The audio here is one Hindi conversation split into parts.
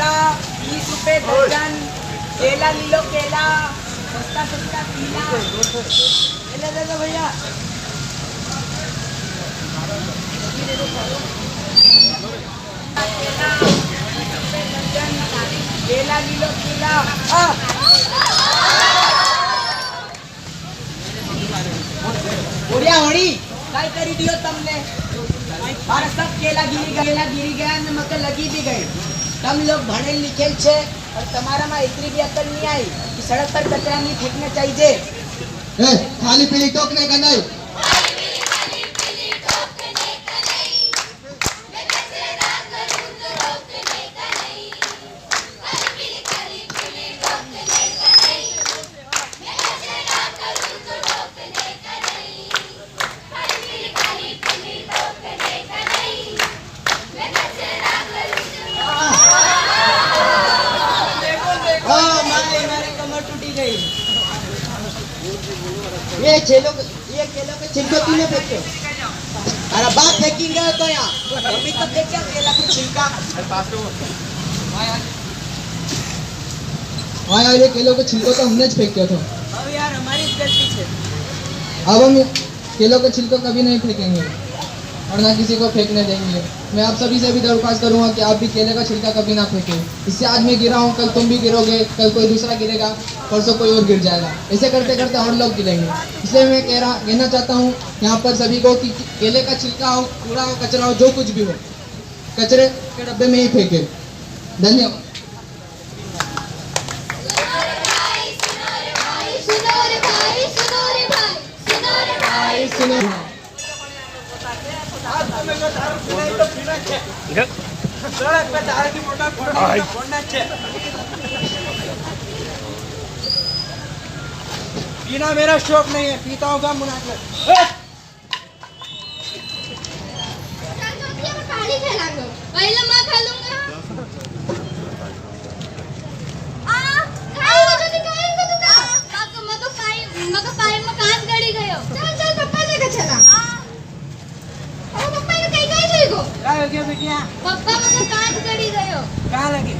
केला 20 रुपए दर्जन, केला लीलो केला सस्ता सस्ता पीला। केला दे दो भैया। केला लीलो केला। ओरिया होड़ी काय करी दियो तुमने? और सब केला गिरी गया ने मके लगी भी गई। तुम लोग भणे लिखेल छे और तुम्हारा में इतनी भी अकल नहीं आई कि सड़क पर कचरा नहीं फेंकना चाहिए। खाली पीली टोकने का नहीं। ये केलों के छिलके तूने फेंके? अरे बाप फेंकेंगे तो यहाँ अभी तक देख क्या केला का छिलका। हाँ यार, ये केलों के छिलकों तो हमने फेंका था। अब यार हमारी गलती है। अब हम केलों के छिलकों कभी नहीं फेंकेंगे और ना किसी को फेंकने देंगे। मैं आप सभी से भी दरख्वास्त करूंगा कि आप भी केले का छिलका कभी ना फेंकें। इससे आज मैं गिरा हूँ, कल तुम भी गिरोगे, कल कोई दूसरा गिरेगा, परसों कोई और गिर जाएगा। ऐसे करते करते और लोग गिरेंगे। इसलिए मैं कहना चाहता हूँ यहाँ पर सभी को कि केले का छिलका हो, कूड़ा हो, कचरा हो, जो कुछ भी हो, कचरे के डब्बे में ही फेंके। धन्यवाद। पीना मेरा शौक नहीं है, पीता होगा मुनाफे। पहिलं मैं खा लूंगा। कांच गड़ी गयो। चल पप्पा लेके चला। पप्पा ने कहीं गई थी को? क्या हो गया बेटिया? पप्पा मतलब कांच गड़ी गयो। कहाँ लगी?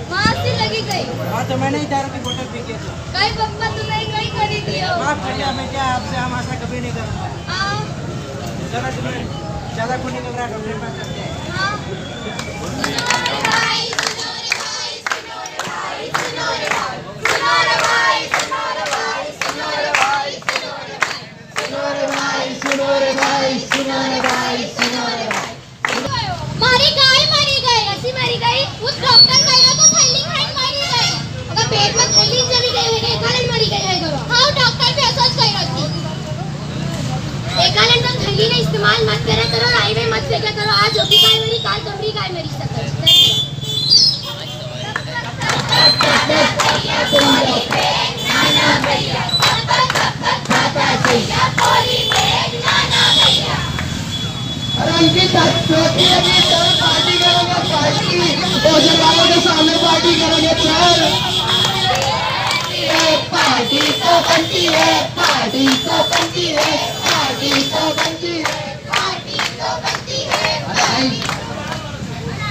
वहाँ से लगी गई। हाँ तो मैंने ही दारू की बोतल पी के। कहीं पप्पा तुम्हें कहीं करी दियो। माफ करिए, मैं क्या आपसे हम आशा कभी नहीं करूँगा। जरा तुम्हें ज़्यादा खून निकल रहा है, डॉक्टर के पास चलते हैं। मारी गाय मरी गई, ऐसी मरी गई। उस डॉक्टर कहला तो थैली खाई मरी गई। अगर पेट में थैली चली गई है, एकालन मरी गई है करो। हाँ डॉक्टर भी ऐसा कह रही थी। एकालन में थैली ने इस्तेमाल मत करे करो, हाईवे मत फेंके करो। आज होगी गाय मरी, काल कमरी गाय मरी सकती है। अरे उनकी पार्टी करोगे, पार्टी भोजन वालों के सामने पार्टी करोगे। चल पार्टी तो बनती है, पार्टी तो बनती है, पार्टी तो बनती है, पार्टी तो बनती है।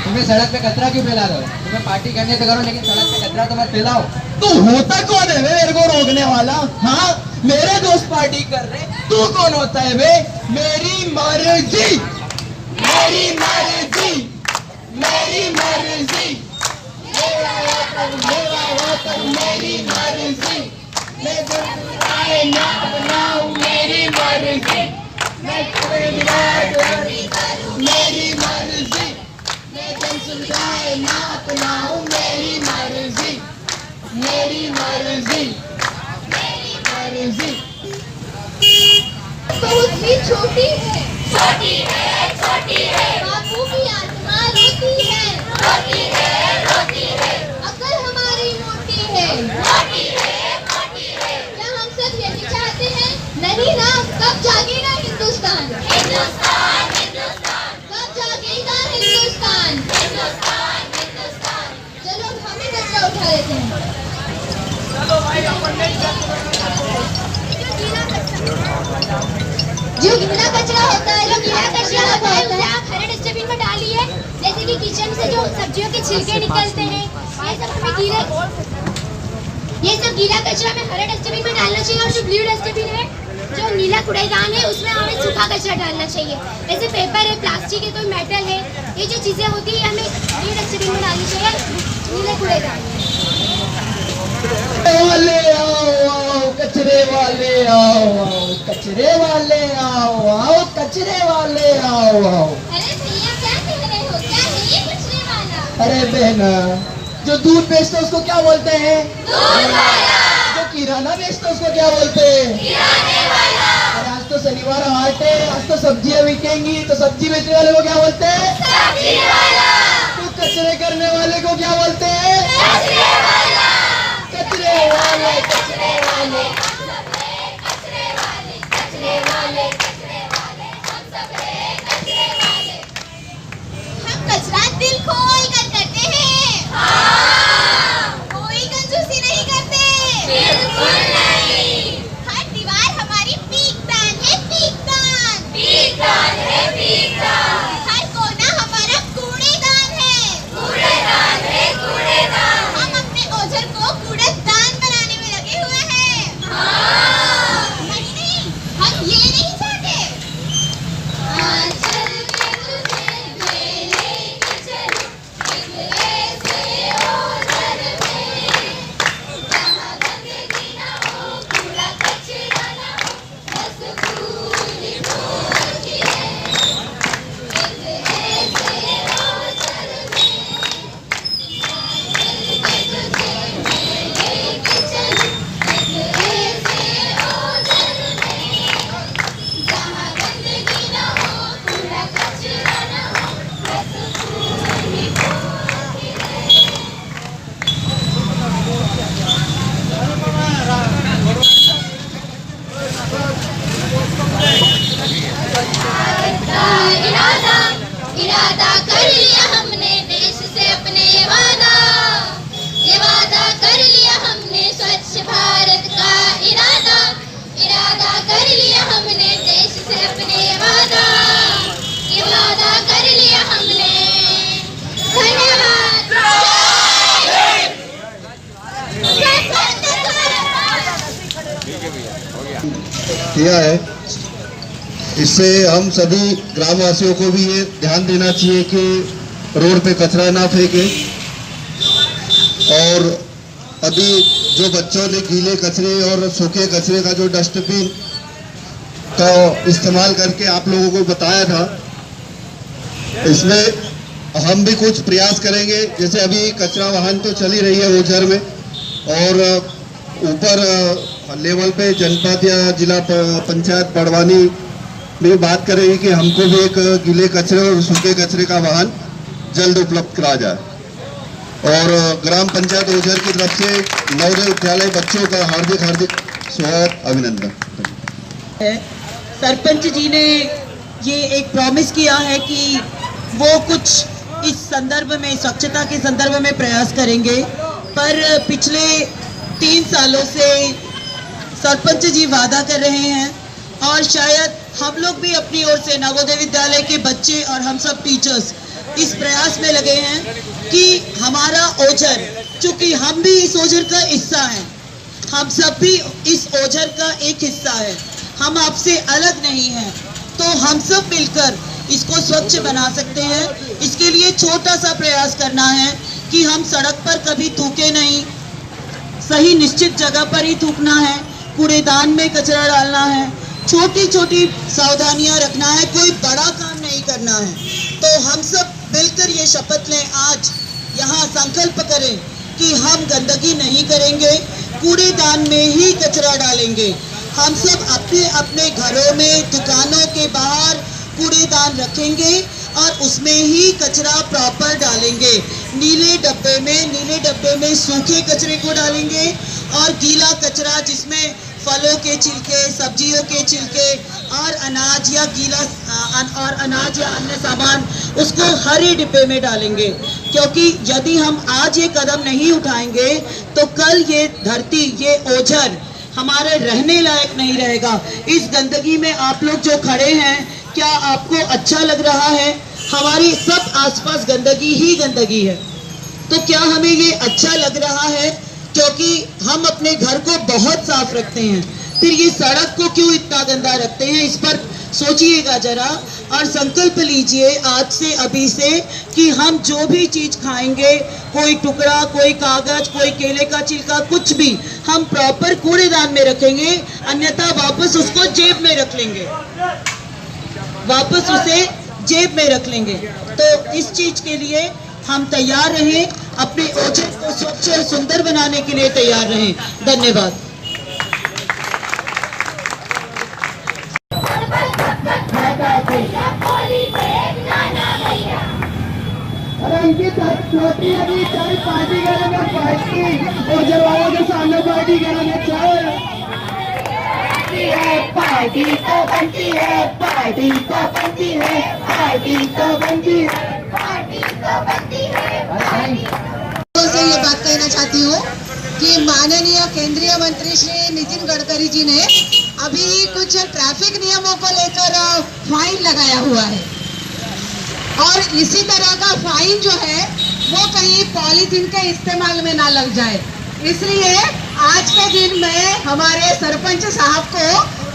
तुम्हें सड़क पे कचरा क्यों फैला रहे हो? तुम्हें पार्टी करने तो करो, लेकिन सड़क पे कचरा तो मत फैलाओ। तू होता कौन है मेरे को रोकने वाला? हाँ, मेरे दोस्त पार्टी कर रहे, तू कौन होता है बे? मेरी मर्जी, मेरी मर्जी, मेरी मर्जी, मेरा वतन मेरी मर्जी। मैं दुनिया ना बनाऊं, मेरी मर्जी। मैं दुनिया मेरी मर्जी। मैं जन सुविधाएं ना अपनाऊं, मेरी मर्जी, मेरी मर्जी, मेरी मर्जी। तो उसकी छोटी है, छोटी है, छोटी है। बापू की आत्मा रोती है, रोती है, रोती है। अकल हमारी मोटी है, मोटी है, मोटी है। क्या हम सब यही चाहते हैं? नहीं ना, कब जागेगा हिंदुस्तान? हिंदुस्तान, हिंदुस्तान, कब जागेगा हिंदुस्तान? हिंदुस्तान, हिंदुस्तान। चलो हम ही कचरा उठा लेते हैं। चलो भाई, अपन नहीं जो गीला कचरा होता है, जो गीला कचरा होता है, आप हरे डस्टबिन में डालिए। जैसे कि किचन से जो सब्जियों के छिलके निकलते हैं, ये सब गीला कचरा हमें हरे डस्टबिन में डालना चाहिए, और जो ब्लू डस्टबिन है, जो नीला कूड़ेदान है, उसमें हमें सूखा कचरा डालना चाहिए। जैसे पेपर है, प्लास्टिक है, कोई मेटल है, ये जो चीज़ें होती है हमें ब्लू डस्टबिन में डालनी चाहिए, नीले कूड़ेदान। वाले आओ, कचरे वाले आओ, कचरे वाले आओ, कचरे वाले आओ। अरे भैया क्या कह रहे हो, क्या है ये कचरे वाला? अरे बहना, जो दूध बेचते उसको क्या बोलते हैं? दूध वाला। जो किराना बेचते उसको क्या बोलते हैं? किराने वाला। अरे आज तो शनिवार हाट है, आज तो सब्जियां बिकेंगी, तो सब्जी बेचने वाले को क्या बोलते हैं? सब्जी वाला। तो कचरे करने वाले को क्या बोलते हैं? कचरे वाला। कचरे वाले, कचरे वाले। हम सब हैं कचरे वाले, कचरे वाले, कचरे वाले, हम सब हैं कचरे वाले। हम कचरा दिल खोल कर करते हैं। हाँ, कोई कंजूसी नहीं करते। बिल्कुल नहीं। हर दीवार हमारी पीकदान है, पीकदान। पीकदान है, पीकदान। हर कोना हमारा कूड़ेदान है। कूड़ेदान है, कूड़ेदान। हम अपने ओझर को कूड़ेदान बनाने में लगे हुए हैं। हाँ। नहीं, हम ये नहीं चाहते। आज चल के तुझे मैं लेके चलूं एक ऐसे ओझर में, जहाँ गंदगी ना हो, कूड़ा कचरा ना हो, बस फूल फूल खिले। एक ऐसे ओझर में, चल के तुझे मैं लेके चलूं एक ऐसे ओझर में, जहाँ गंदगी ना हो, कूड़ा कचरा ना हो, बस फूल ही फूल खिले। इरादा इरादा कर लिया हमने देश से अपने, ये वादा कर लिया हमने स्वच्छ भारत का। इरादा इरादा कर लिया हमने देश से अपने, ये वादा कर लिया हमने। धन्यवाद। किया है। इससे हम सभी ग्रामवासियों को भी ये ध्यान देना चाहिए कि रोड पे कचरा ना फेंके, और अभी जो बच्चों ने गीले कचरे और सूखे कचरे का जो डस्टबिन का इस्तेमाल करके आप लोगों को बताया था, इसमें हम भी कुछ प्रयास करेंगे। जैसे अभी कचरा वाहन तो चल ही रही है ओझर में, और ऊपर लेवल पे जनपद या जिला पंचायत बड़वानी में बात करेंगे कि हमको भी एक गीले कचरे और सूखे कचरे का वाहन जल्द उपलब्ध करा जाए। और ग्राम पंचायत ओझर की तरफ से नवोदय विद्यालय बच्चों का हार्दिक हार्दिक स्वागत, अभिनंदन। सरपंच जी ने ये एक प्रॉमिस किया है कि वो कुछ इस संदर्भ में, स्वच्छता के संदर्भ में प्रयास करेंगे, पर पिछले 3 सालों से सरपंच जी वादा कर रहे हैं, और शायद हम लोग भी अपनी ओर से नवोदय विद्यालय के बच्चे और हम सब टीचर्स इस प्रयास में लगे हैं कि हमारा ओझर, चूंकि हम भी इस ओझर का हिस्सा हैं, हम सब भी इस ओझर का एक हिस्सा है, हम आपसे अलग नहीं हैं, तो हम सब मिलकर इसको स्वच्छ बना सकते हैं। इसके लिए छोटा सा प्रयास करना है कि हम सड़क पर कभी थूके नहीं, सही निश्चित जगह पर ही थूकना है, कूड़ेदान में कचरा डालना है, छोटी छोटी सावधानियां रखना है, कोई बड़ा काम नहीं करना है। तो हम सब मिलकर ये शपथ लें, आज यहाँ संकल्प करें कि हम गंदगी नहीं करेंगे, कूड़ेदान में ही कचरा डालेंगे। हम सब अपने अपने घरों में, दुकानों के बाहर कूड़ेदान रखेंगे और उसमें ही कचरा प्रॉपर डालेंगे। नीले डब्बे में सूखे कचरे को डालेंगे, और गीला कचरा जिसमें फलों के छिलके, सब्जियों के छिलके और अनाज या अन्य सामान, उसको हरे डिब्बे में डालेंगे। क्योंकि यदि हम आज ये कदम नहीं उठाएंगे तो कल ये धरती, ये ओझर हमारे रहने लायक नहीं रहेगा। इस गंदगी में आप लोग जो खड़े हैं, क्या आपको अच्छा लग रहा है? हमारी सब आसपास गंदगी ही गंदगी है। तो क्या हमें ये अच्छा लग रहा है? क्योंकि हम अपने घर को बहुत साफ रखते हैं, फिर ये सड़क को क्यों इतना गंदा रखते हैं? इस पर सोचिएगा जरा और संकल्प लीजिए आज से, अभी से, कि हम जो भी चीज खाएंगे, कोई टुकड़ा, कोई कागज, कोई केले का छिलका, कुछ भी हम प्रॉपर कूड़ेदान में रखेंगे, अन्यथा वापस उसको जेब में रख लेंगे, वापस उसे जेब में रख लेंगे। तो इस चीज के लिए हम तैयार रहें, अपने ओझर को स्वच्छ और सुंदर बनाने के लिए तैयार रहें। धन्यवाद। पार्टी करेंगे, पार्टी और जवानों के सामने पार्टी करेंगे। पार्टी तो बनती है, पार्टी तो बनती है, पार्टी तो बनती है, पार्टी तो बनती है। से ये बात कहना चाहती हूँ कि माननीय केंद्रीय मंत्री श्री नितिन गडकरी जी ने अभी कुछ ट्रैफिक नियमों को लेकर फाइन लगाया हुआ है, और इसी तरह का फाइन जो है वो कहीं पॉलीथीन के इस्तेमाल में ना लग जाए। इसलिए आज के दिन में हमारे सरपंच साहब को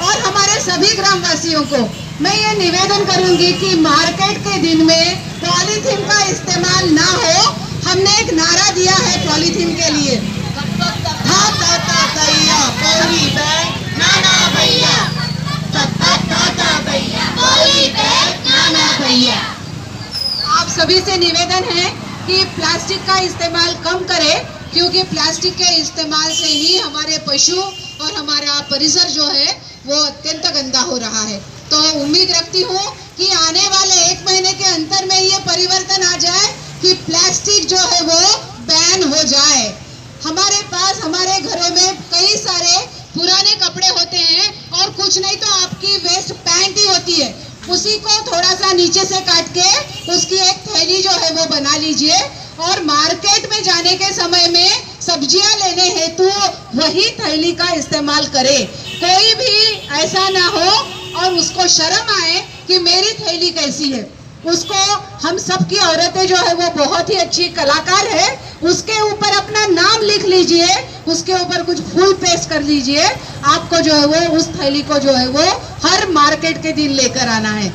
और हमारे सभी ग्रामवासियों को मैं ये निवेदन करूंगी कि मार्केट के दिन में पॉलीथीन का इस्तेमाल ना हो। हमने एक नारा दिया है पॉलीथीन के लिए, आप सभी से निवेदन है कि प्लास्टिक का इस्तेमाल कम करें, क्योंकि प्लास्टिक के इस्तेमाल से ही हमारे पशु और हमारा परिसर जो है वो अत्यंत गंदा हो रहा है। तो उम्मीद रखती हूँ कि आने वाले 1 महीने के अंतर में ये परिवर्तन आ जाए कि प्लास्टिक जो है वो बैन हो जाए। हमारे पास हमारे घरों में कई सारे पुराने कपड़े होते हैं, और कुछ नहीं तो आपकी वेस्ट पैंट ही होती है, उसी को थोड़ा सा नीचे से काट के उसकी एक थैली जो है वो बना लीजिए, और मार्केट में जाने के समय में सब्जियां लेने हेतु वही थैली का इस्तेमाल करें। कोई भी ऐसा ना हो और उसको शर्म आए कि मेरी थैली कैसी है। उसको हम सब की औरतें जो है वो बहुत ही अच्छी कलाकार है, उसके ऊपर अपना नाम लिख लीजिए, उसके ऊपर कुछ फूल पेस्ट कर लीजिए, आपको जो है वो उस थैली को जो है वो हर मार्केट के दिन लेकर आना है।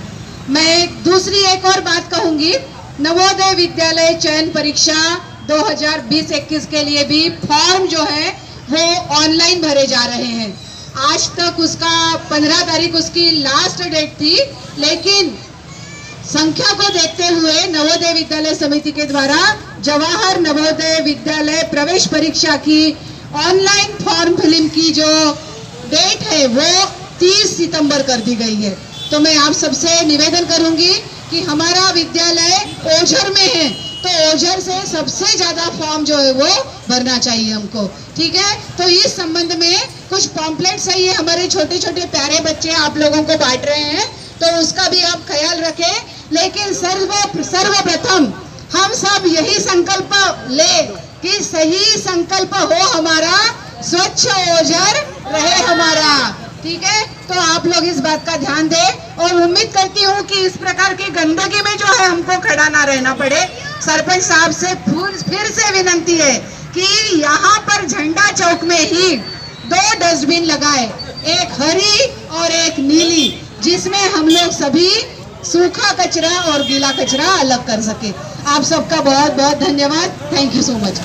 मैं दूसरी एक और बात कहूंगी, नवोदय विद्यालय चयन परीक्षा 2020-21 के लिए भी फॉर्म जो है वो ऑनलाइन भरे जा रहे हैं। आज तक उसका 15 तारीख उसकी लास्ट डेट थी, लेकिन संख्या को देखते हुए नवोदय विद्यालय समिति के द्वारा जवाहर नवोदय विद्यालय प्रवेश परीक्षा की ऑनलाइन फॉर्म फिलिंग की जो डेट है वो 30 सितंबर कर दी गई है। तो मैं आप सबसे निवेदन करूंगी कि हमारा विद्यालय ओझर में है, तो ओझर से सबसे ज्यादा फॉर्म जो है वो भरना चाहिए हमको, ठीक है। तो इस संबंध में कुछ पॉम्पलेट्स है, ये हमारे छोटे छोटे प्यारे बच्चे आप लोगों को बांट रहे हैं, तो उसका भी आप ख्याल रखें। लेकिन सर्वप्रथम हम सब यही संकल्प ले कि सही संकल्प हो हमारा, स्वच्छ ओझर रहे हमारा, ठीक है। तो आप लोग इस बात का ध्यान दें, और उम्मीद करती हूँ कि इस प्रकार की गंदगी में जो है हमको खड़ा ना रहना पड़े। सरपंच साहब से फिर से विनंती है कि यहाँ पर झंडा चौक में ही 2 डस्टबिन लगाए, एक हरी और एक नीली, जिसमें हम लोग सभी सूखा कचरा और गीला कचरा अलग कर सके। आप सबका बहुत बहुत धन्यवाद। Thank you so much.